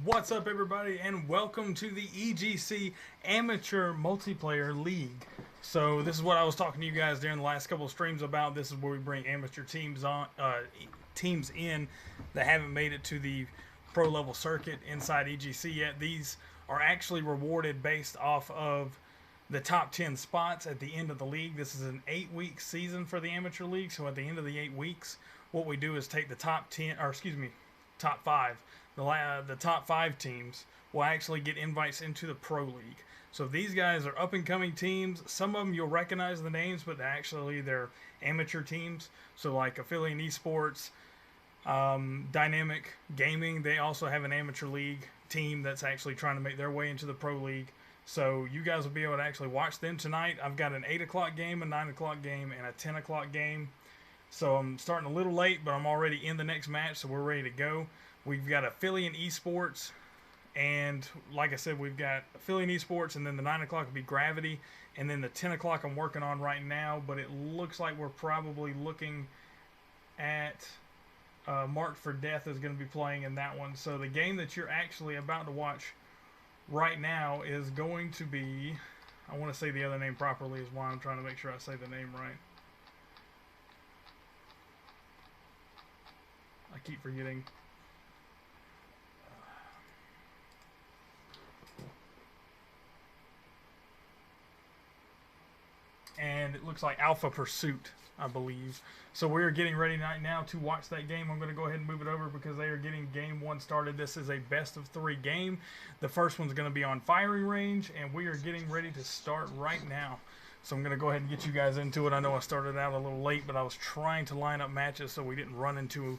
What's up, everybody, and welcome to the EGC Amateur Multiplayer League. So this is what I was talking to you guys during the last couple of streams about. This is where we bring amateur teams in that haven't made it to the pro level circuit inside EGC yet. These are actually rewarded based off of the top 10 spots at the end of the league. This is an 8-week season for the amateur league. So at the end of the 8 weeks, what we do is take the top 5. The top 5 teams will actually get invites into the Pro League. So these guys are up-and-coming teams. Some of them you'll recognize the names, but they're amateur teams. So like Aphelion Esports, Dynamic Gaming, they also have an amateur league team that's actually trying to make their way into the Pro League. So you guys will be able to actually watch them tonight. I've got an 8 o'clock game, a 9 o'clock game, and a 10 o'clock game. So I'm starting a little late, but I'm already in the next match, so we're ready to go. We've got Aphelion Esports, and like I said, we've got Aphelion Esports, and then the 9 o'clock will be Gravity, and then the 10 o'clock I'm working on right now, but it looks like we're probably looking at Marked for Death is going to be playing in that one. So the game that you're actually about to watch right now is going to be, I want to say the other name properly is why I'm trying to make sure I say the name right. I keep forgetting. And it looks like Alpha Pursuit, I believe. So we're getting ready right now to watch that game. I'm going to go ahead and move it over because they are getting game 1 started. This is a best of 3 game. The first one's going to be on firing range, and we are getting ready to start right now. So I'm going to go ahead and get you guys into it. I know I started out a little late, but I was trying to line up matches so we didn't run into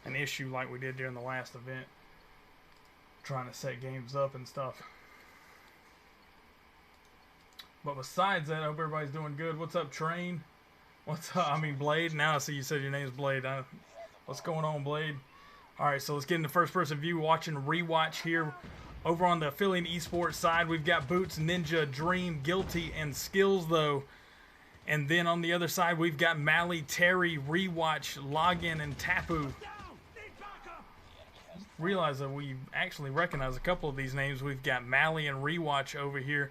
an issue like we did during the last event, trying to set games up and stuff. But besides that, I hope everybody's doing good. What's up, Train? What's up? I mean, Blade. Now I see you said your name's Blade. What's going on, Blade? All right, so let's get into first-person view, watching Rewatch here. Over on the Aphelion Esports side, we've got Boots, Ninja, Dream, Guilty, and Skills, though. And then on the other side, we've got Mally, Terry, Rewatch, Login, and Tapu. Realize that we actually recognize a couple of these names. We've got Mally and Rewatch over here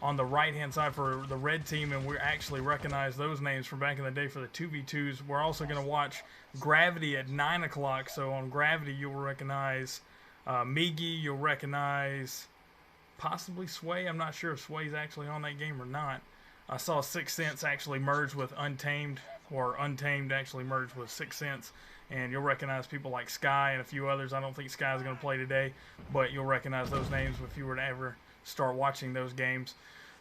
on the right-hand side for the red team, and we actually recognize those names from back in the day for the 2v2s. We're also going to watch Gravity at 9 o'clock. So on Gravity, you'll recognize Migi, you'll recognize possibly Sway. I'm not sure if Sway's actually on that game or not. I saw Sixth Sense actually merge with Untamed, or Untamed actually merged with Sixth Sense. And you'll recognize people like Sky and a few others. I don't think Sky's going to play today, but you'll recognize those names if you were to ever start watching those games.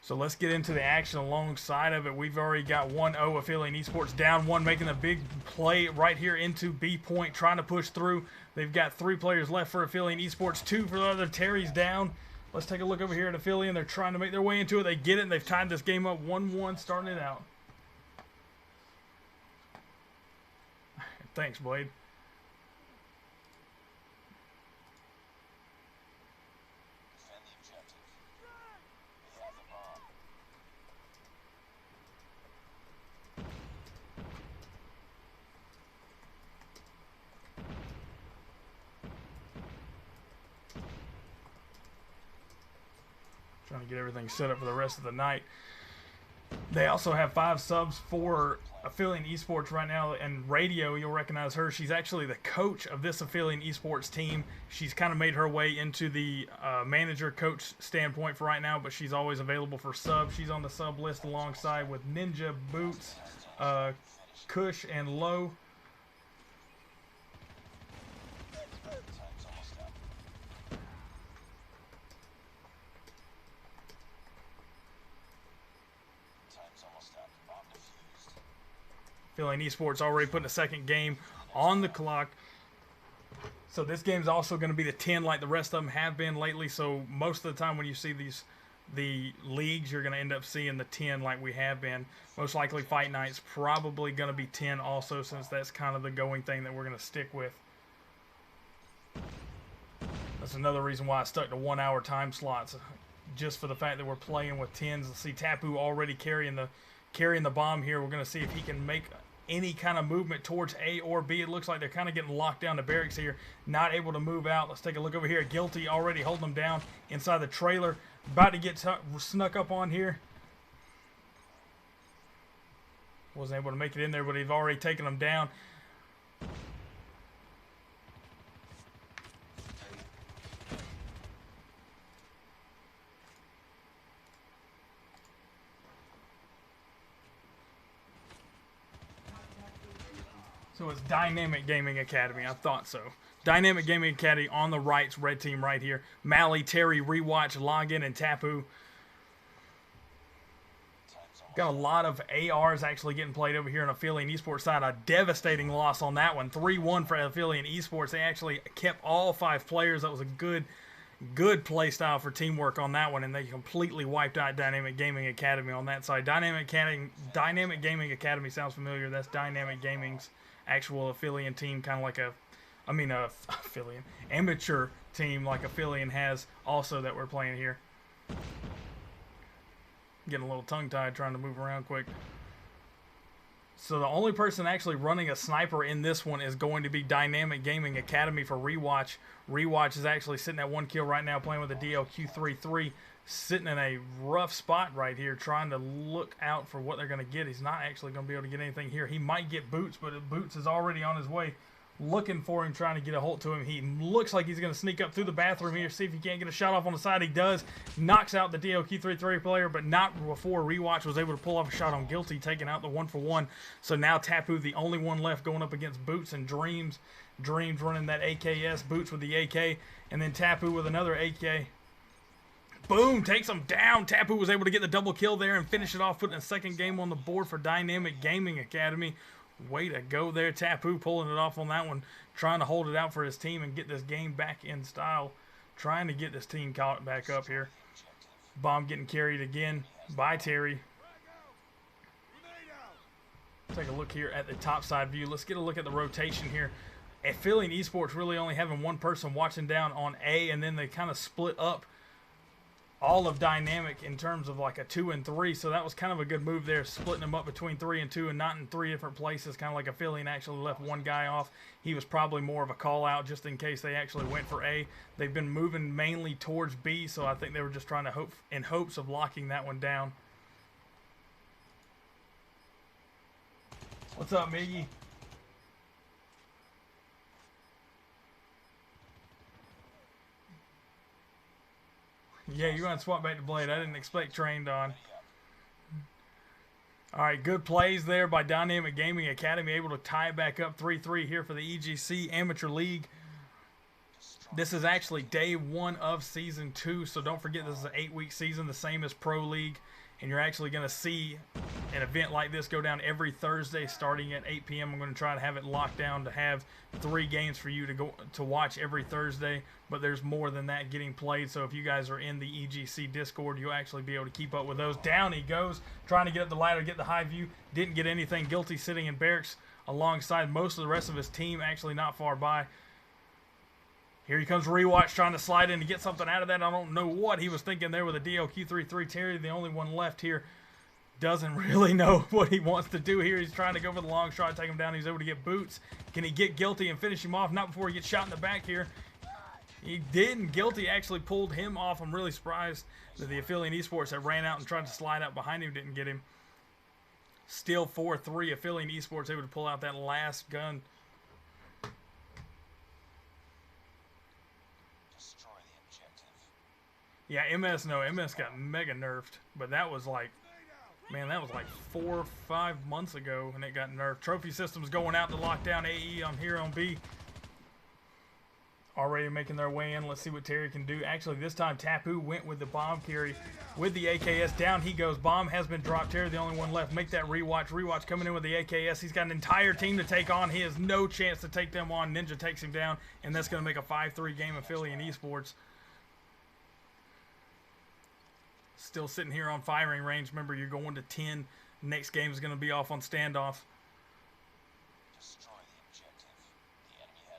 So let's get into the action alongside of it. We've already got 1-0 Aphelion Esports, down 1, making a big play right here into B point, trying to push through. They've got 3 players left for Aphelion Esports, 2 for the other. Terry's down. Let's take a look over here at Aphelion. They're trying to make their way into it. They get it, and they've tied this game up 1-1, starting it out. Thanks, Blade. Trying to get everything set up for the rest of the night. They also have 5 subs for Aphelion Esports right now, and Radio, you'll recognize her. She's actually the coach of this Aphelion Esports team. She's kind of made her way into the manager-coach standpoint for right now, but she's always available for subs. She's on the sub list alongside with Ninja, Boots, Kush, and Low. Aphelion Esports already putting a second game on the clock. So this game's also going to be the 10 like the rest of them have been lately. So most of the time when you see the leagues, you're going to end up seeing the 10 like we have been. Most likely Fight Night's probably going to be 10 also, since that's kind of the going thing that we're going to stick with. That's another reason why I stuck to 1-hour time slots, just for the fact that we're playing with 10s. Let's see Tapu already carrying the bomb here. We're going to see if he can make any kind of movement towards A or B. It looks like they're kind of getting locked down to barracks here, not able to move out. Let's take a look over here. Guilty already holding them down inside the trailer. About to get snuck up on here. Wasn't able to make it in there, but they've already taken them down. So it's Dynamic Gaming Academy. I thought so. Dynamic Gaming Academy on the right's red team right here. Mally, Terry, Rewatch, Login, and Tapu. Got a lot of ARs actually getting played over here on Aphelion Esports side. A devastating loss on that one. 3-1 for Aphelion Esports. They actually kept all 5 players. That was a good play style for teamwork on that one, and they completely wiped out Dynamic Gaming Academy on that side. Dynamic Gaming Academy sounds familiar. That's Dynamic Gaming's actual Aphelion team, kind of like Aphelion amateur team like Aphelion has also that we're playing here. Getting a little tongue-tied trying to move around quick. So the only person actually running a sniper in this one is going to be Dynamic Gaming Academy for Rewatch. Rewatch is actually sitting at 1 kill right now, playing with a DLQ-33, sitting in a rough spot right here, trying to look out for what they're going to get. He's not actually going to be able to get anything here. He might get Boots, but Boots is already on his way, looking for him, trying to get a hold to him. He looks like he's going to sneak up through the bathroom here, see if he can't get a shot off on the side. He does. Knocks out the DLQ-33 player, but not before Rewatch was able to pull off a shot on Guilty, taking out the 1-for-1. So now Tapu, the only one left, going up against Boots and Dreams. Dreams running that AKS, Boots with the AK, and then Tapu with another AK. Boom, takes him down. Tapu was able to get the double kill there and finish it off, putting a second game on the board for Dynamic Gaming Academy. Way to go there, Tapu, pulling it off on that one, trying to hold it out for his team and get this game back in style, trying to get this team caught back up here. Bomb getting carried again by Terry. Take a look here at the top side view. Let's get a look at the rotation here. Aphelion Esports really only having one person watching down on A, and then they kind of split up all of Dynamic in terms of like a 2 and 3, so that was kind of a good move there, splitting them up between 3 and 2 and not in 3 different places, kind of like Aphelion actually left one guy off. He was probably more of a call out just in case they actually went for A. They've been moving mainly towards B, so I think they were just trying to in hopes of locking that one down. What's up, Miggy? Yeah, you're going to swap back to Blade. I didn't expect Trained on. All right, good plays there by Dynamic Gaming Academy, able to tie it back up 3-3 here for the EGC Amateur League. This is actually day 1 of Season 2, so don't forget this is an 8-week season, the same as Pro League. And you're actually going to see an event like this go down every Thursday starting at 8 p.m. I'm going to try to have it locked down to have 3 games for you to watch every Thursday. But there's more than that getting played. So if you guys are in the EGC Discord, you'll actually be able to keep up with those. Down he goes, trying to get up the ladder, get the high view. Didn't get anything. Guilty sitting in barracks alongside most of the rest of his team, actually not far by. Here he comes, Rewatch, trying to slide in to get something out of that. I don't know what he was thinking there with a DLQ-33. Terry, the only one left here, doesn't really know what he wants to do here. He's trying to go for the long shot, take him down. He's able to get Boots. Can he get Guilty and finish him off? Not before he gets shot in the back here. He didn't. Guilty actually pulled him off. I'm really surprised that the Aphelion Esports that ran out and tried to slide out behind him didn't get him. Still 4-3. Aphelion Esports able to pull out that last gun. Yeah, MS got mega nerfed, but that was like, man, that was like 4 or 5 months ago and it got nerfed. Trophy systems going out to lock down AE on here on B. Already making their way in. Let's see what Terry can do. Actually, this time Tapu went with the bomb carry with the AKS. Down he goes. Bomb has been dropped. Terry, the only one left. Make that Rewatch. Rewatch coming in with the AKS. He's got an entire team to take on. He has no chance to take them on. Ninja takes him down, and that's going to make a 5-3 game of Aphelion Esports. Still sitting here on firing range. Remember, you're going to 10. Next game is going to be off on standoff.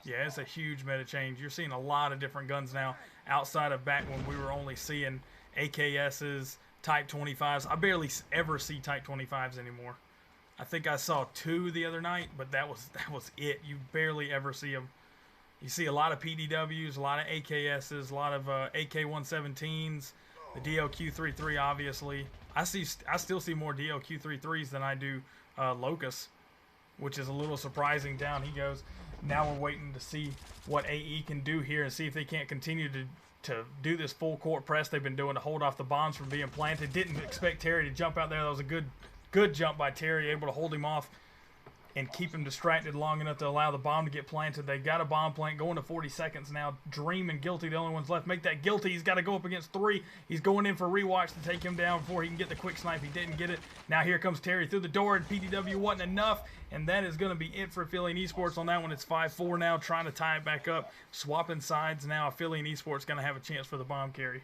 Yeah, it's a huge meta change. You're seeing a lot of different guns now outside of back when we were only seeing AKSs, Type 25s. I barely ever see Type 25s anymore. I think I saw 2 the other night, but that was it. You barely ever see them. You see a lot of PDWs, a lot of AKSs, a lot of AK-117s, the DLQ-33 obviously. I still see more DLQ-33s than I do Locust, which is a little surprising. Down he goes. Now we're waiting to see what AE can do here and see if they can't continue to do this full court press they've been doing to hold off the bombs from being planted. Didn't expect Terry to jump out there. That was a good jump by Terry, able to hold him off and keep him distracted long enough to allow the bomb to get planted. They got a bomb plant going to 40 seconds now. Dream and Guilty, the only ones left. Make that Guilty. He's got to go up against 3. He's going in for rewatch to take him down before he can get the quick snipe. He didn't get it. Now here comes Terry through the door, and PDW wasn't enough. And that is going to be it for Aphelion Esports on that one. It's 5-4 now, trying to tie it back up. Swapping sides now. Aphelion Esports going to have a chance for the bomb carry.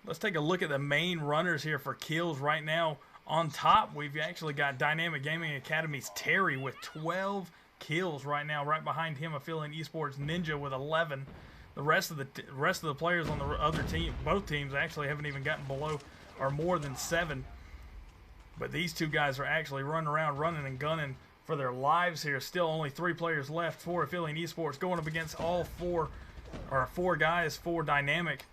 Let's take a look at the main runners here for kills right now. On top, we've actually got Dynamic Gaming Academy's Terry with 12 kills right now. Right behind him, Aphelion Esports Ninja with 11. The rest of the players on the other team, both teams, actually haven't even gotten below or more than 7. But these 2 guys are actually running around, running and gunning for their lives here. Still only 3 players left for Aphelion Esports, going up against all 4 guys for Dynamic.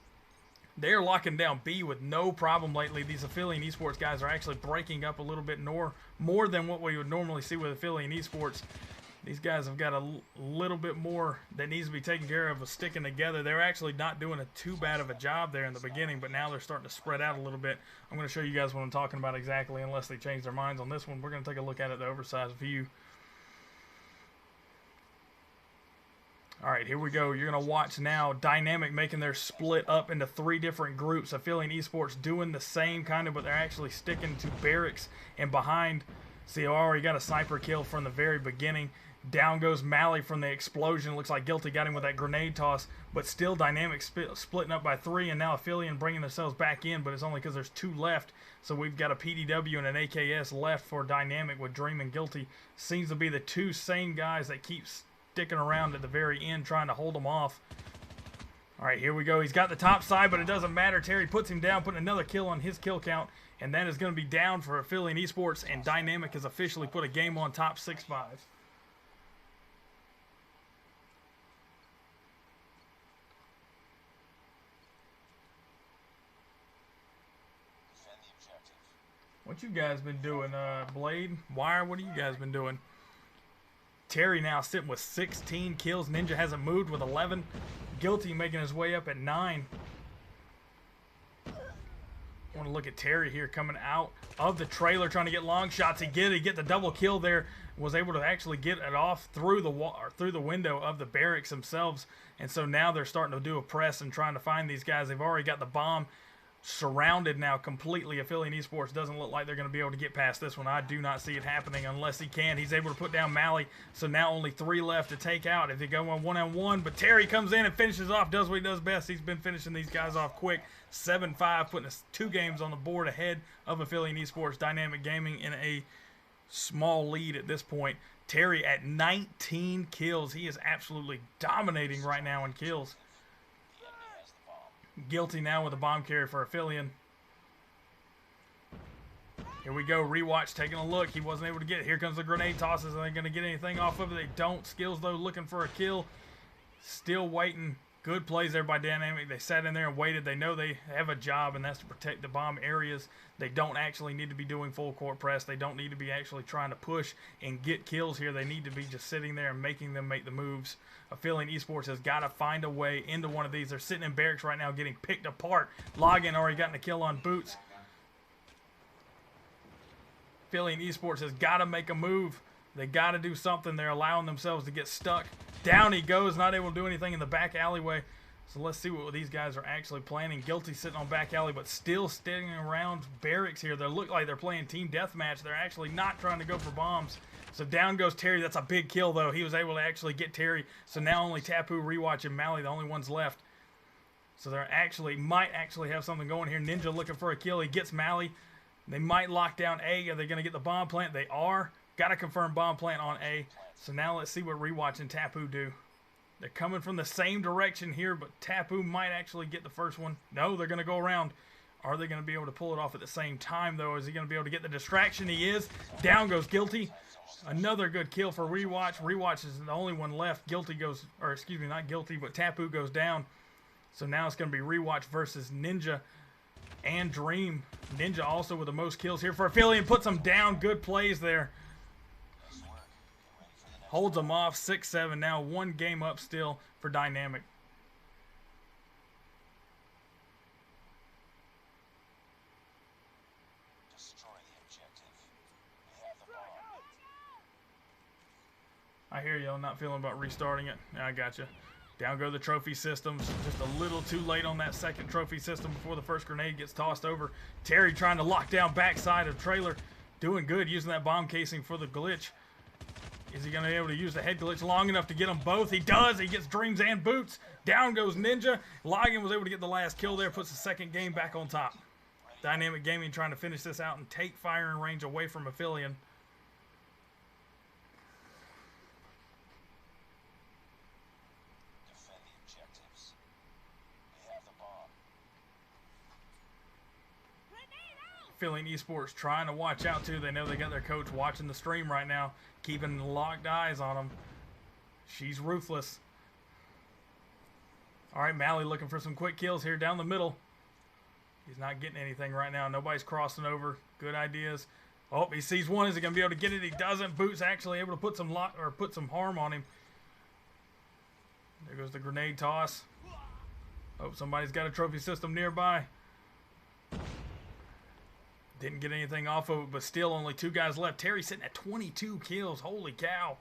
They're locking down B with no problem lately. These Aphelion Esports guys are actually breaking up a little bit more than what we would normally see with Aphelion Esports. These guys have got a little bit more that needs to be taken care of sticking together. They're actually not doing too bad of a job there in the beginning, but now they're starting to spread out a little bit. I'm going to show you guys what I'm talking about exactly, unless they change their minds on this one. We're going to take a look at it, the oversized view. All right, here we go. You're going to watch now Dynamic making their split up into 3 different groups. Aphelion Esports doing the same kind of, but they're actually sticking to barracks and behind. See, already got a sniper kill from the very beginning. Down goes Mally from the explosion. Looks like Guilty got him with that grenade toss, but still Dynamic splitting up by 3, and now Aphelion bringing themselves back in, but it's only because there's 2 left. So we've got a PDW and an AKS left for Dynamic with Dream and Guilty. Seems to be the 2 same guys that keep sticking around at the very end trying to hold them off. All right, here we go. He's got the top side, but it doesn't matter. Terry puts him down, putting another kill on his kill count, and that is going to be down for Aphelion Esports, and Dynamic has officially put a game on top 6-5. What you guys been doing, Blade? Wire, what have you guys been doing? Terry now sitting with 16 kills. Ninja hasn't moved with 11. Guilty making his way up at 9. I want to look at Terry here coming out of the trailer trying to get long shots. He get the double kill there. Was able to actually get it off through the wall or through the window of the barracks themselves. And so now they're starting to do a press and trying to find these guys. They've already got the bomb surrounded now completely. Aphelion Esports doesn't look like they're going to be able to get past this one. I do not see it happening unless he can. He's able to put down Mally, so now only 3 left to take out if they go on one-on-one. But Terry comes in and finishes off, does what he does best. He's been finishing these guys off quick. 7-5, putting us 2 games on the board ahead of Aphelion Esports. Dynamic Gaming in a small lead at this point. Terry at 19 kills. He is absolutely dominating right now in kills. Guilty now with a bomb carry for Aphelion. Here we go. Rewatch taking a look. He wasn't able to get it. Here comes the grenade tosses. Are they going to get anything off of it? They don't. Skills, though, looking for a kill. Still waiting. Good plays there by Dynamic. They sat in there and waited. They know they have a job, and that's to protect the bomb areas. They don't actually need to be doing full court press. They don't need to be actually trying to push and get kills here. They need to be just sitting there and making them make the moves. Aphelion Esports has got to find a way into one of these. They're sitting in barracks right now getting picked apart. Login already gotten a kill on Boots. Aphelion Esports has got to make a move. They got to do something. They're allowing themselves to get stuck. Down he goes, not able to do anything in the back alleyway. So let's see what these guys are actually planning. Guilty sitting on back alley, but still sticking around barracks here. They look like they're playing team deathmatch. They're actually not trying to go for bombs. So down goes Terry. That's a big kill, though. He was able to actually get Terry. So now only Tapu, Rewatch, and Mally, the only ones left. So they're might actually have something going here. Ninja looking for a kill. He gets Mally. They might lock down A. Are they going to get the bomb plant? They are. Got to confirm bomb plant on A. So now let's see what Rewatch and Tapu do. They're coming from the same direction here, but Tapu might actually get the first one. No, they're going to go around. Are they going to be able to pull it off at the same time, though? Is he going to be able to get the distraction? He is. Down goes Guilty. Another good kill for Rewatch. Rewatch is the only one left. Guilty goes, or excuse me, not Guilty, but Tapu goes down. So now it's going to be Rewatch versus Ninja and Dream. Ninja also with the most kills here for Aphelion. Puts him down. Good plays there. Holds them off. 6-7 now. One game up still for Dynamic. I hear you. I'm not feeling about restarting it. Yeah, I got you. Down go the trophy systems. Just a little too late on that second trophy system before the first grenade gets tossed over. Terry trying to lock down backside of Trailer. Doing good using that bomb casing for the glitch. Is he going to be able to use the head glitch long enough to get them both? He does. He gets Dreams and Boots. Down goes Ninja. Logan was able to get the last kill there. Puts the second game back on top. Dynamic Gaming trying to finish this out and take firing range away from Aphelion. Aphelion Esports trying to watch out too. They know they got their coach watching the stream right now, keeping locked eyes on them. She's ruthless. All right, Mally looking for some quick kills here down the middle. He's not getting anything right now. Nobody's crossing over. Good ideas. Oh, he sees one. Is he gonna be able to get it? He doesn't. Boots actually able to put some harm on him. There goes the grenade toss. Hope somebody's got a trophy system nearby. Didn't get anything off of it, but still only 2 guys left. Terry sitting at 22 kills. Holy cow.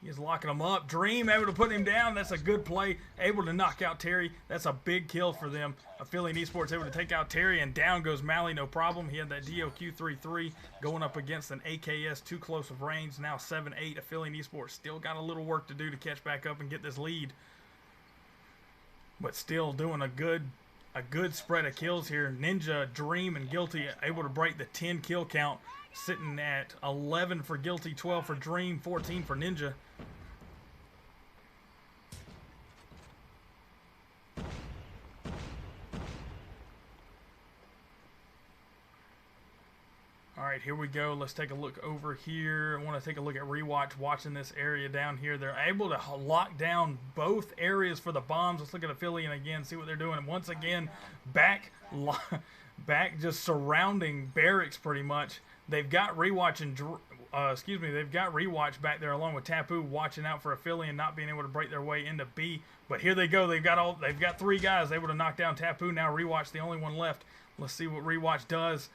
He's locking them up. Dream able to put him down. That's a good play. Able to knock out Terry. That's a big kill for them. Aphelion Esports able to take out Terry, and down goes Mally. No problem. He had that DOQ 3-3 going up against an AKS too close of range. Now 7-8. Aphelion Esports still got a little work to do to catch back up and get this lead. But still doing a good spread of kills here. Ninja, Dream, and Guilty able to break the 10 kill count. Sitting at 11 for Guilty, 12 for Dream, 14 for Ninja. All right, here we go. Let's take a look over here. I want to take a look at Rewatch, watching this area down here. They're able to lock down both areas for the bombs. Let's look at Aphelion again, see what they're doing. And once again, back just surrounding barracks pretty much. They've got Rewatch and they've got Rewatch back there along with Tapu watching out for Aphelion not being able to break their way into B. But here they go. They've got 3 guys able to knock down Tapu. Now Rewatch the only one left. Let's see what Rewatch does.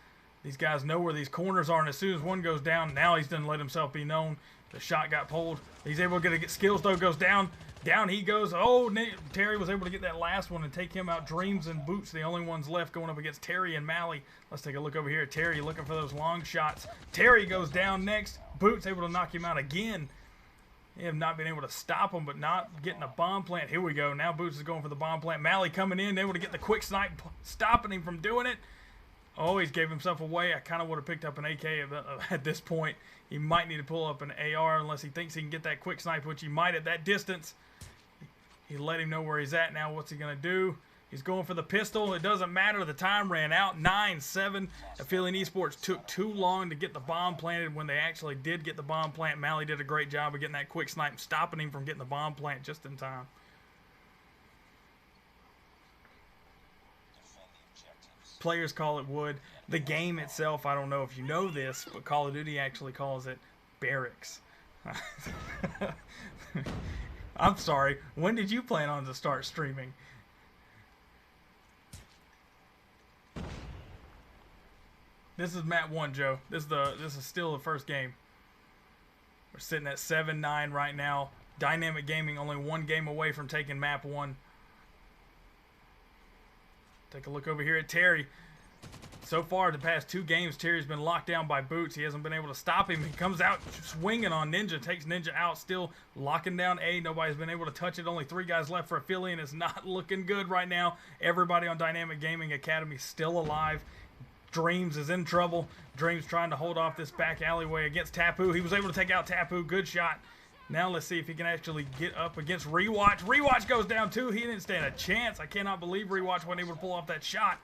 These guys know where these corners are, and as soon as one goes down, now he's done let himself be known. The shot got pulled. He's able to get skills, though, goes down. Down he goes. Oh, Terry was able to get that last one and take him out. Dreams and Boots, the only ones left going up against Terry and Mally. Let's take a look over here at Terry looking for those long shots. Terry goes down next. Boots able to knock him out again. They have not been able to stop him, but not getting a bomb plant. Here we go. Now Boots is going for the bomb plant. Mally coming in, able to get the quick snipe, stopping him from doing it. Oh, he's gave himself away. I kind of would have picked up an AK at this point. He might need to pull up an AR unless he thinks he can get that quick snipe, which he might at that distance. He let him know where he's at now. What's he going to do? He's going for the pistol. It doesn't matter. The time ran out. 9-7. Aphelion Esports took too long to get the bomb planted. When they actually did get the bomb plant, Mally did a great job of getting that quick snipe and stopping him from getting the bomb plant just in time. Players call it wood. The game itself, I don't know if you know this, but Call of Duty actually calls it barracks. I'm sorry. When did you plan on to start streaming? This is map 1, Joe. This is still the first game. We're sitting at 7-9 right now. Dynamic Gaming only 1 game away from taking map 1. Take a look over here at Terry. So far, the past 2 games, Terry's been locked down by Boots. He hasn't been able to stop him. He comes out swinging on Ninja, takes Ninja out, still locking down A. Nobody's been able to touch it. Only 3 guys left for Aphelion. It's not looking good right now. Everybody on Dynamic Gaming Academy still alive. Dreams is in trouble. Dreams trying to hold off this back alleyway against Tapu. He was able to take out Tapu. Good shot. Now let's see if he can actually get up against Rewatch. Rewatch goes down too. He didn't stand a chance. I cannot believe Rewatch wasn't able to pull off that shot.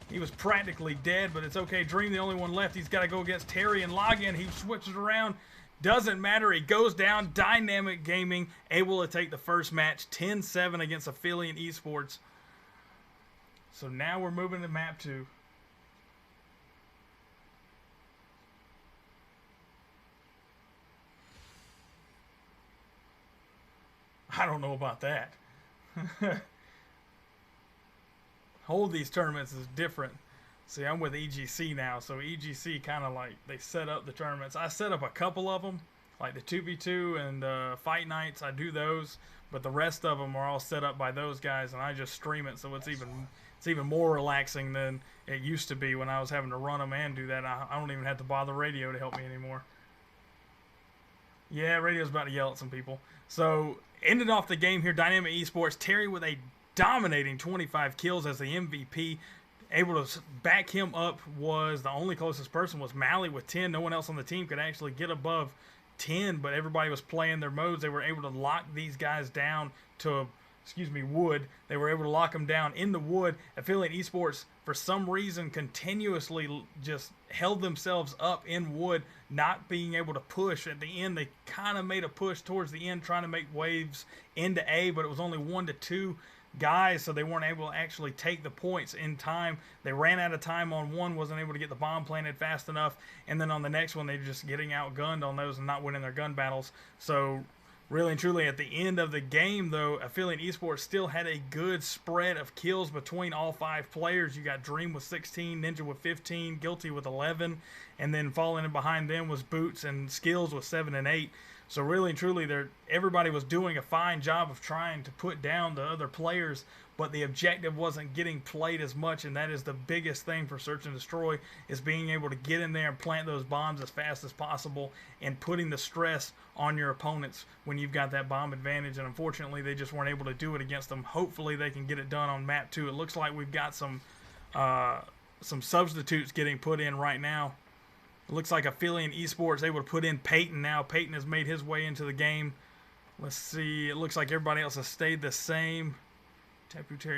He was practically dead, but it's okay. Dream, the only one left. He's got to go against Terry and Login. He switches around. Doesn't matter. He goes down. Dynamic Gaming able to take the first match 10-7 against Aphelion Esports. So now we're moving to map 2. I don't know about that. Hold these tournaments is different. See, I'm with EGC now, so EGC kind of like, they set up the tournaments. I set up a couple of them, like the 2v2 and fight nights. I do those, but the rest of them are all set up by those guys, and I just stream it, so it's even more relaxing than it used to be when I was having to run them and do that. I don't even have to bother radio to help me anymore. Yeah, radio's about to yell at some people. So, ended off the game here, Dynamic Esports, Terry with a dominating 25 kills as the MVP. Able to back him up was the only closest person was Mally with 10. No one else on the team could actually get above 10, but everybody was playing their modes. They were able to lock these guys down to, wood. They were able to lock them down in the wood. Aphelion Esports, for some reason, continuously just held themselves up in wood, not being able to push. At the end, they kind of made a push towards the end, trying to make waves into A, but it was only 1 to 2 guys, so they weren't able to actually take the points in time. They ran out of time on one, wasn't able to get the bomb planted fast enough, and then on the next one, they're just getting outgunned on those and not winning their gun battles. So really and truly, at the end of the game, though, Aphelion Esports still had a good spread of kills between all 5 players. You got Dream with 16, Ninja with 15, Guilty with 11, and then falling in behind them was Boots and Skills with 7 and 8. So really and truly, everybody was doing a fine job of trying to put down the other players, but the objective wasn't getting played as much, and that is the biggest thing for Search and Destroy, is being able to get in there and plant those bombs as fast as possible and putting the stress on your opponents when you've got that bomb advantage, and unfortunately they just weren't able to do it against them. Hopefully they can get it done on map 2. It looks like we've got some substitutes getting put in right now. It looks like Aphelion Esports able to put in Peyton now. Peyton has made his way into the game. Let's see. It looks like everybody else has stayed the same.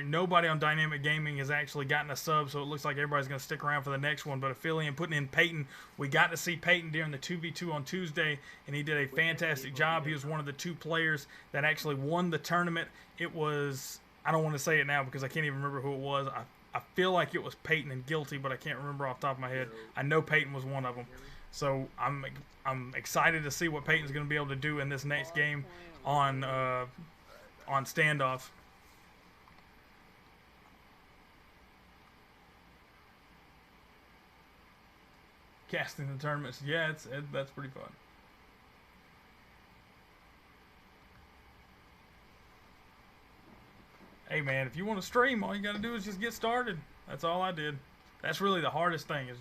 Nobody on Dynamic Gaming has actually gotten a sub, so it looks like everybody's going to stick around for the next one. But Aphelion putting in Peyton. We got to see Peyton during the 2v2 on Tuesday, and he did a fantastic job. He was one of the 2 players that actually won the tournament. It was, I don't want to say it now because I can't even remember who it was. I feel like it was Peyton and Guilty, but I can't remember off the top of my head. I know Peyton was one of them. So I'm excited to see what Peyton's going to be able to do in this next game on Standoff. Casting the tournaments. Yeah, that's pretty fun. Hey man, if you want to stream, all you got to do is just get started. That's all I did. That's really the hardest thing, is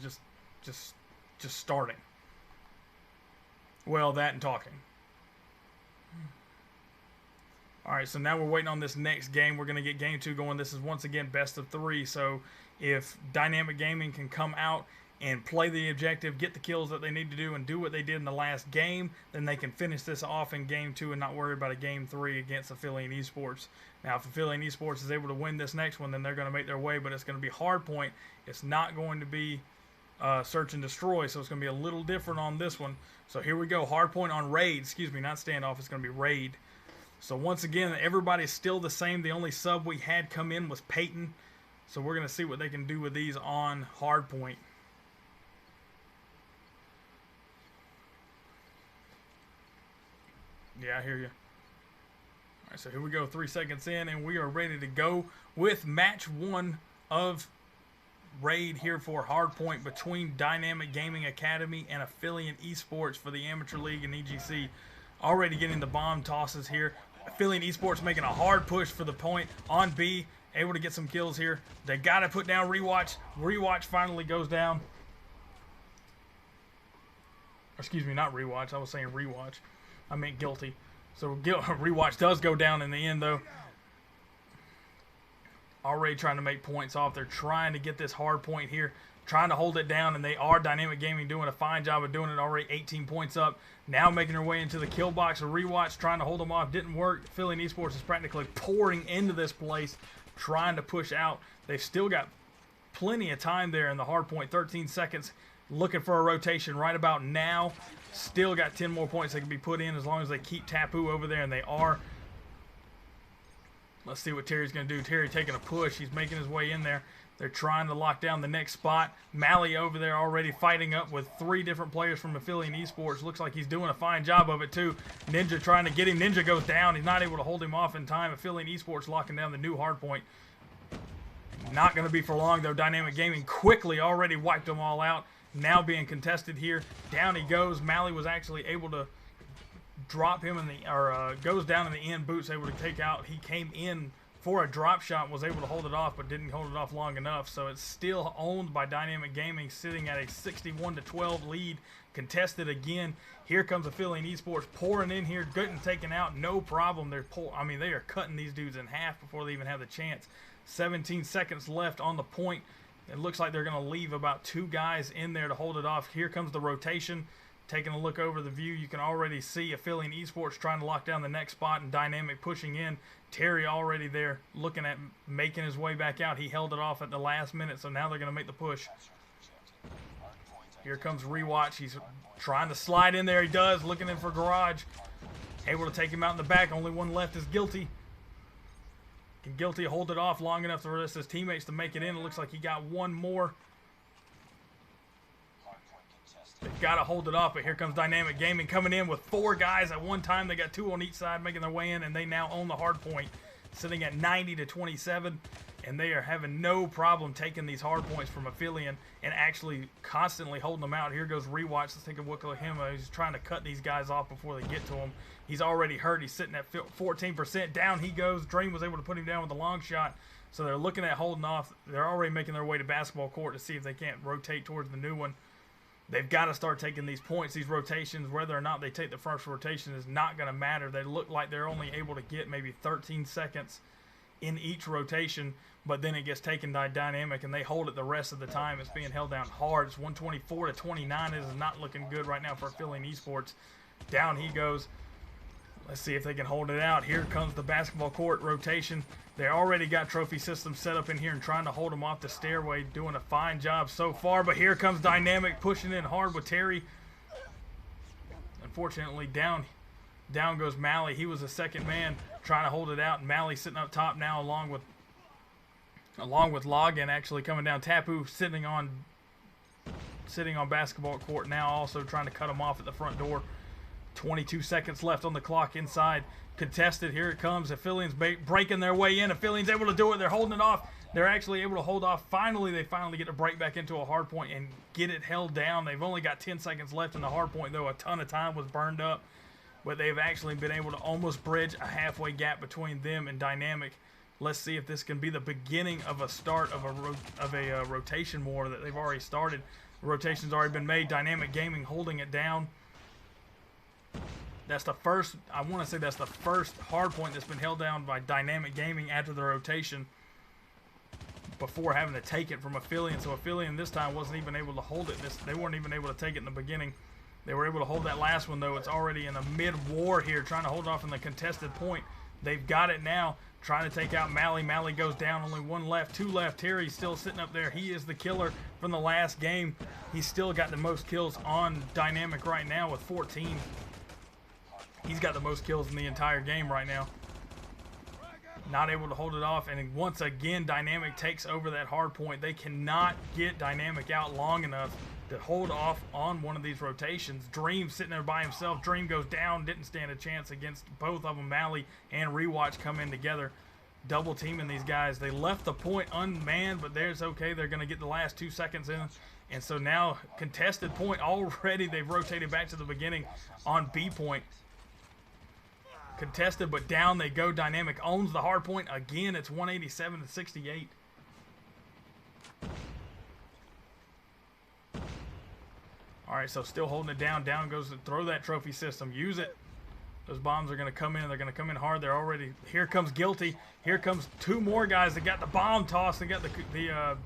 just starting. Well, that and talking. Alright, so now we're waiting on this next game. We're going to get game 2 going. This is once again best of 3. So if Dynamic Gaming can come out and play the objective, get the kills that they need to do, and do what they did in the last game, then they can finish this off in game 2 and not worry about a game 3 against Aphelion Esports. Now, if Aphelion Esports is able to win this next one, then they're going to make their way, but it's going to be Hardpoint. It's not going to be Search and Destroy, so it's going to be a little different on this one. So here we go, Hardpoint on Raid. Excuse me, not Standoff, it's going to be Raid. So once again, everybody's still the same. The only sub we had come in was Peyton. So we're going to see what they can do with these on Hardpoint. Yeah, I hear you. Alright, so here we go, 3 seconds in, and we are ready to go with match 1 of Raid here for Hardpoint between Dynamic Gaming Academy and Aphelion Esports for the Amateur League and EGC. Already getting the bomb tosses here. Aphelion Esports making a hard push for the point on B. Able to get some kills here. They got to put down Rewatch. Rewatch finally goes down. Excuse me, not Rewatch. I was saying Rewatch. I meant Guilty. So Rewatch does go down in the end, though. Already trying to make points off. They're trying to get this hard point here, trying to hold it down, and they are. Dynamic Gaming doing a fine job of doing it. Already 18 points up. Now making their way into the kill box. A Rewatch trying to hold them off. Didn't work. Aphelion Esports is practically pouring into this place, trying to push out. They've still got plenty of time there in the hard point. 13 seconds. Looking for a rotation right about now. Still got 10 more points that can be put in as long as they keep Tapu over there, and they are. Let's see what Terry's going to do. Terry taking a push. He's making his way in there. They're trying to lock down the next spot. Mally over there already fighting up with 3 different players from Aphelion Esports. Looks like he's doing a fine job of it too. Ninja trying to get him. Ninja goes down. He's not able to hold him off in time. Aphelion Esports locking down the new hard point. Not going to be for long though. Dynamic Gaming quickly already wiped them all out. Now being contested here. Down he goes. Mally was actually able to drop him in the, or goes down in the end. Boots able to take out. He came in for a drop shot, was able to hold it off, but didn't hold it off long enough. So it's still owned by Dynamic Gaming, sitting at a 61-12 lead. Contested again. Here comes Aphelion Esports pouring in here, getting taken out, no problem. They are cutting these dudes in half before they even have the chance. 17 seconds left on the point. It looks like they're going to leave about 2 guys in there to hold it off. Here comes the rotation. Taking a look over the view, you can already see Aphelion Esports trying to lock down the next spot, and Dynamic pushing in. Terry already there looking at making his way back out. He held it off at the last minute, so now they're going to make the push. Here comes Rewatch. He's trying to slide in there. He does. Looking in for Garage. Able to take him out in the back. Only one left is Guilty. Can Guilty hold it off long enough for the rest of his teammates to make it in? It looks like he got one more. They've got to hold it off, but here comes Dynamic Gaming coming in with 4 guys at one time. They got 2 on each side making their way in, and they now own the hard point, sitting at 90-27, and they are having no problem taking these hard points from Aphelion and actually constantly holding them out. Here goes Rewatch. Let's take a look at him. He's trying to cut these guys off before they get to him. He's already hurt. He's sitting at 14%. Down he goes. Dream was able to put him down with a long shot, so they're looking at holding off. They're already making their way to basketball court to see if they can't rotate towards the new one. They've got to start taking these points, these rotations. Whether or not they take the first rotation is not going to matter. They look like they're only able to get maybe 13 seconds in each rotation, but then it gets taken by Dynamic, and they hold it the rest of the time. It's being held down hard. It's 124-29. It is not looking good right now for Aphelion Esports. Down he goes. Let's see if they can hold it out. Here comes the basketball court rotation. They already got trophy systems set up in here and trying to hold them off the stairway. Doing a fine job so far, but here comes Dynamic pushing in hard with Terry. Unfortunately, down goes Mally. He was the second man trying to hold it out, and Mally sitting up top now along with Login actually coming down. Tapu sitting on basketball court now, also trying to cut him off at the front door. 22 seconds left on the clock inside. Contested. Here it comes. Aphelions breaking their way in. Aphelions able to do it. They're holding it off. They're actually able to hold off. Finally, they get to break back into a hard point and get it held down. They've only got 10 seconds left in the hard point, though. A ton of time was burned up. But they've actually been able to almost bridge a halfway gap between them and Dynamic. Let's see if this can be the beginning of a start of a rotation war that they've already started. The rotation's already been made. Dynamic Gaming holding it down. That's the first, I want to say that's the first hard point that's been held down by Dynamic Gaming after the rotation before having to take it from Aphelion. So Aphelion this time wasn't even able to hold it. They weren't even able to take it in the beginning. They were able to hold that last one, though. It's already in a mid-war here, trying to hold off in the contested point. They've got it now, trying to take out Mally. Mally goes down, only 1 left, 2 left. Terry's still sitting up there. He is the killer from the last game. He's still got the most kills on Dynamic right now with 14. He's got the most kills in the entire game right now. Not able to hold it off, and once again, Dynamic takes over that hard point. They cannot get Dynamic out long enough to hold off on one of these rotations. Dream sitting there by himself. Dream goes down, didn't stand a chance against both of them. Mally and Rewatch come in together, double teaming these guys. They left the point unmanned, but there's okay. They're going to get the last 2 seconds in. And so now, contested point already. They've rotated back to the beginning on B point. Contested, but down they go. Dynamic owns the hard point. Again, it's 187-68. All right, so still holding it down. Down goes to throw that trophy system. Use it. Those bombs are going to come in. They're going to come in hard. They're already... Here comes Guilty. Here comes 2 more guys that got the bomb toss. They got the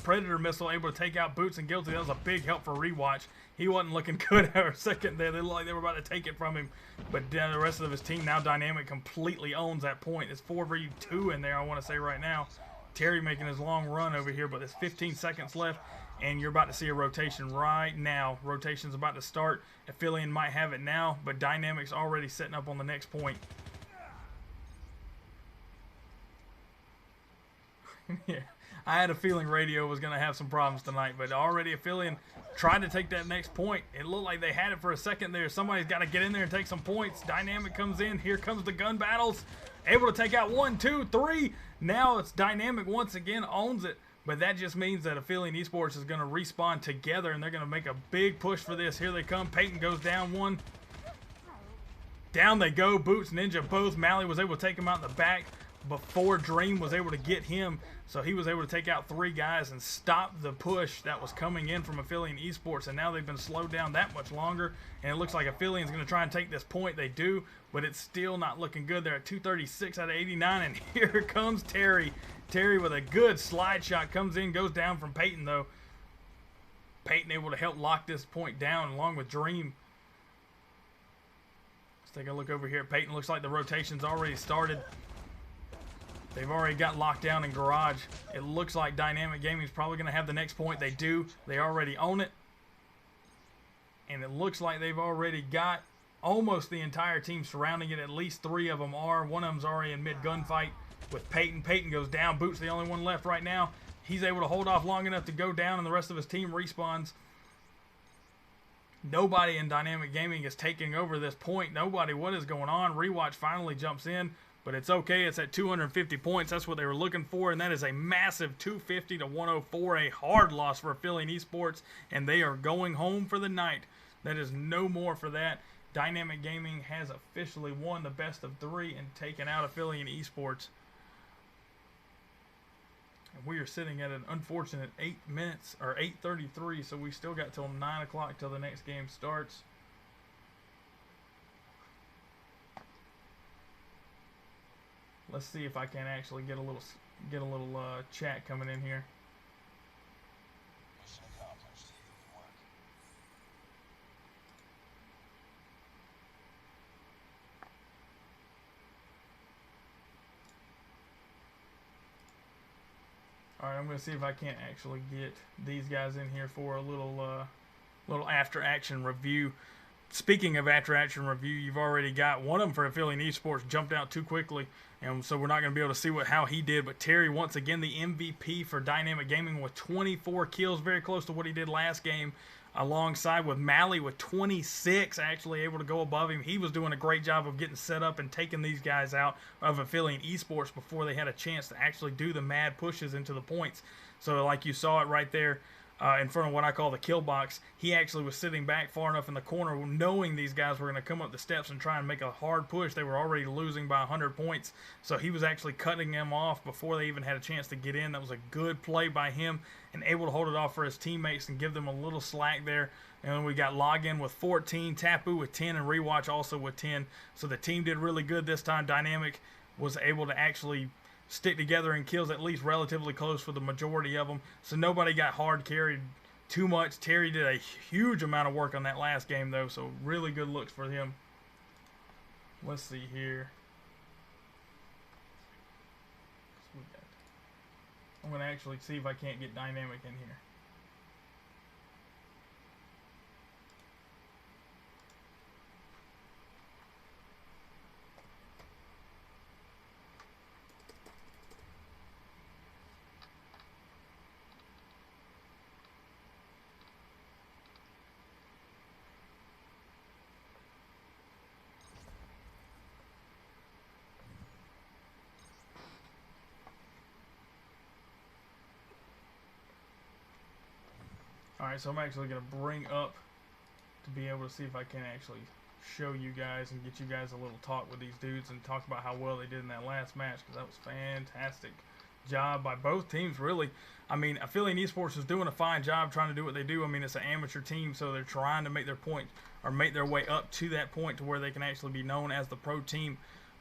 Predator missile, able to take out Boots and Guilty. That was a big help for Rewatch. He wasn't looking good for a second there. They looked like they were about to take it from him. But the rest of his team, now Dynamic completely owns that point. It's 4v2 in there, I want to say right now. Terry making his long run over here, but there's 15 seconds left, and you're about to see a rotation right now. Rotation's about to start. Aphelion might have it now, but Dynamic's already setting up on the next point. Yeah, I had a feeling radio was going to have some problems tonight, but already Aphelion tried to take that next point. It looked like they had it for a second there. Somebody's got to get in there and take some points. Dynamic comes in. Here comes the gun battles. Able to take out 1, 2, 3. Now it's Dynamic once again owns it, but that just means that Aphelion Esports is going to respawn together, and they're going to make a big push for this. Here they come. Peyton goes down one. Down they go. Boots, Ninja, both. Mally was able to take him out in the back before Dream was able to get him. So he was able to take out 3 guys and stop the push that was coming in from Aphelion Esports. And now they've been slowed down that much longer. And it looks like Aphelion's going to try and take this point. They do, but it's still not looking good. They're at 236 out of 89. And here comes Terry. Terry with a good slide shot comes in, goes down from Peyton though. Peyton able to help lock this point down along with Dream. Let's take a look over here at Peyton. Looks like the rotation's already started. They've already got locked down in garage. It looks like Dynamic Gaming is probably going to have the next point. They do. They already own it. And it looks like they've already got almost the entire team surrounding it. At least 3 of them are. One of them's already in mid-gunfight with Peyton. Peyton goes down. Boots the only one left right now. He's able to hold off long enough to go down, and the rest of his team respawns. Nobody in Dynamic Gaming is taking over this point. Nobody. What is going on? Rewatch finally jumps in. But it's okay. It's at 250 points. That's what they were looking for. And that is a massive 250 to 104. A hard loss for Aphelion Esports. And they are going home for the night. That is no more for that. Dynamic Gaming has officially won the best of 3 and taken out Aphelion Esports. And we are sitting at an unfortunate 8 minutes, or 8:33. So we still got till 9 o'clock till the next game starts. Let's see if I can actually get a little chat coming in here. All right, I'm going to see if I can't actually get these guys in here for a little after action review. Speaking of after action review, you've already got one of them for Aphelion Esports jumped out too quickly, and so we're not going to be able to see how he did. But Terry, once again, the MVP for Dynamic Gaming with 24 kills, very close to what he did last game, alongside with Mally with 26, actually able to go above him. He was doing a great job of getting set up and taking these guys out of Aphelion Esports before they had a chance to actually do the mad pushes into the points. So like you saw it right there, in front of what I call the kill box, he actually was sitting back far enough in the corner knowing these guys were going to come up the steps and try and make a hard push. They were already losing by 100 points, so he was actually cutting them off before they even had a chance to get in. That was a good play by him and able to hold it off for his teammates and give them a little slack there. And then we got Login with 14, Tapu with 10, and Rewatch also with 10. So the team did really good this time. Dynamic was able to actually stick together in kills at least relatively close for the majority of them. So nobody got hard carried too much. Terry did a huge amount of work on that last game though, so really good looks for him. Let's see here. I'm going to actually see if I can't get Dynamic in here. Alright, so I'm actually going to bring up to be able to see if I can actually show you guys and get you guys a little talk with these dudes and talk about how well they did in that last match, because that was fantastic job by both teams, really. I mean, Aphelion Esports is doing a fine job trying to do what they do. I mean, it's an amateur team, so they're trying to make their point or make their way up to that point to where they can actually be known as the pro team.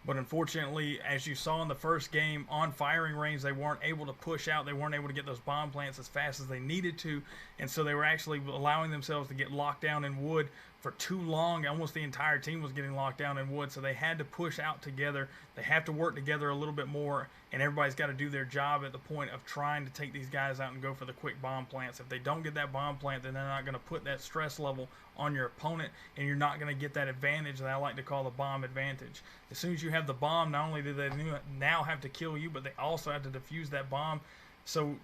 But unfortunately, as you saw in the first game, on firing range, they weren't able to push out. They weren't able to get those bomb plants as fast as they needed to. And so they were actually allowing themselves to get locked down in wood for too long. Almost the entire team was getting locked down in wood, so they had to push out together. They have to work together a little bit more, and everybody's got to do their job at the point of trying to take these guys out and go for the quick bomb plants. If they don't get that bomb plant, then they're not going to put that stress level on your opponent, and you're not going to get that advantage that I like to call the bomb advantage. As soon as you have the bomb, not only do they now have to kill you, but they also have to defuse that bomb. So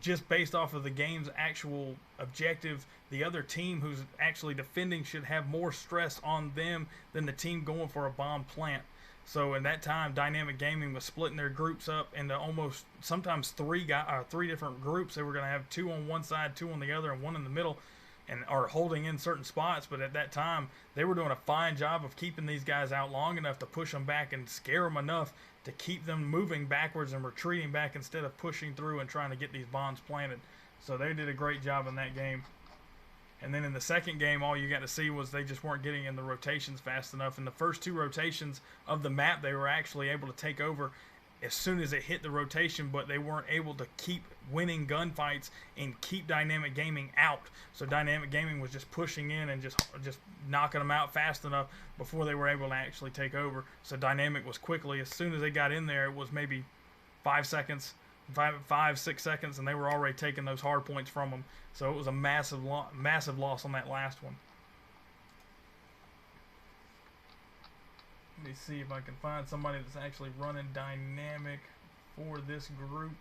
just based off of the game's actual objective, the other team who's actually defending should have more stress on them than the team going for a bomb plant. So in that time, Dynamic Gaming was splitting their groups up into almost sometimes three different groups. They were going to have 2 on one side, 2 on the other, and 1 in the middle, and are holding in certain spots. But at that time, they were doing a fine job of keeping these guys out long enough to push them back and scare them enough to keep them moving backwards and retreating back instead of pushing through and trying to get these bombs planted. So they did a great job in that game. And then in the second game, all you got to see was they just weren't getting in the rotations fast enough. In the first 2 rotations of the map, they were actually able to take over as soon as it hit the rotation, but they weren't able to keep winning gunfights and keep Dynamic Gaming out. So Dynamic Gaming was just pushing in and just knocking them out fast enough before they were able to actually take over. So Dynamic was quickly, as soon as they got in there, it was maybe 5 seconds, 6 seconds, and they were already taking those hard points from them. So it was a massive loss on that last one. Let me see if I can find somebody that's actually running Dynamic for this group.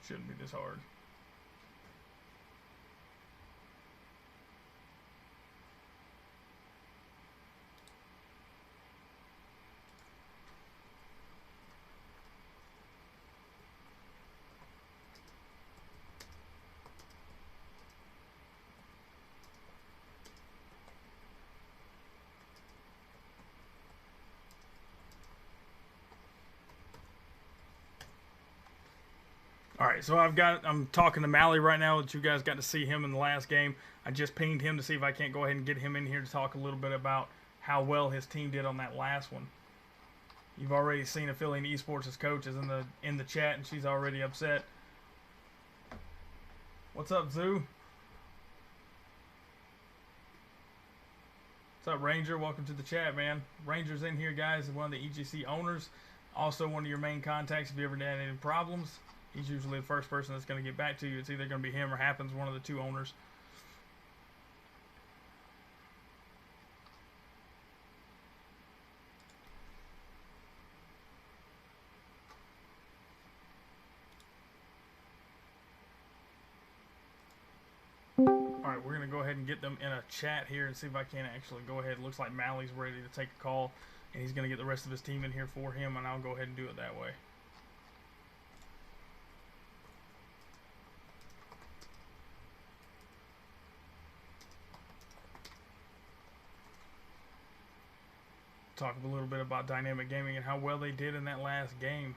Shouldn't be this hard. All right, so I'm talking to Mally right now. That you guys got to see him in the last game. I just pinged him to see if I can't go ahead and get him in here to talk a little bit about how well his team did on that last one. You've already seen Aphelion Esports' coach is in the chat, and she's already upset. What's up, Zoo? What's up, Ranger? Welcome to the chat, man. Ranger's in here, guys. One of the EGC owners. Also one of your main contacts if you ever had any problems. He's usually the first person that's going to get back to you. It's either going to be him or Happens, one of the 2 owners. Alright, we're going to go ahead and get them in a chat here and see if I can actually go ahead. It looks like Mally's ready to take a call, and he's going to get the rest of his team in here for him, and I'll go ahead and do it that way. Talk a little bit about Dynamic Gaming and how well they did in that last game.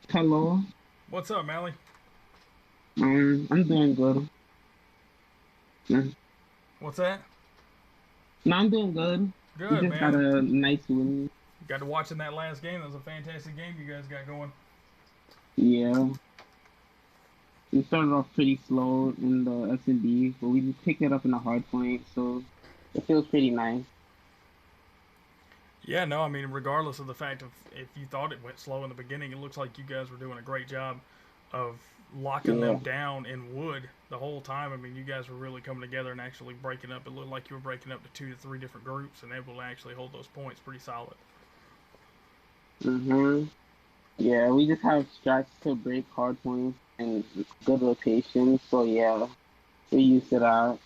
Hello. What's up, Mally? I'm doing good. What's that? No, I'm doing good. Good, We just got man. a nice win. Got to watch in that last game. That was a fantastic game you guys got going. Yeah. We started off pretty slow in the S&D, but we just picked it up in the hard point, so it feels pretty nice. Yeah, no, I mean, regardless of the fact of if you thought it went slow in the beginning, it looks like you guys were doing a great job of locking them down in wood the whole time. I mean, you guys were really coming together and actually breaking up. It looked like you were breaking up to 2 to 3 different groups and able to actually hold those points pretty solid. Yeah, we just have strats to break hard points and good rotation, so yeah, we used to that.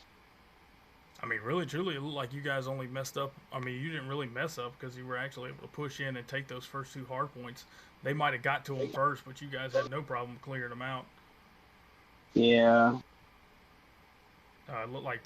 I mean, really, truly, it looked like you guys only messed up. I mean, you didn't really mess up because you were actually able to push in and take those first two hard points. They might have got to them first, but you guys had no problem clearing them out. Yeah. It looked like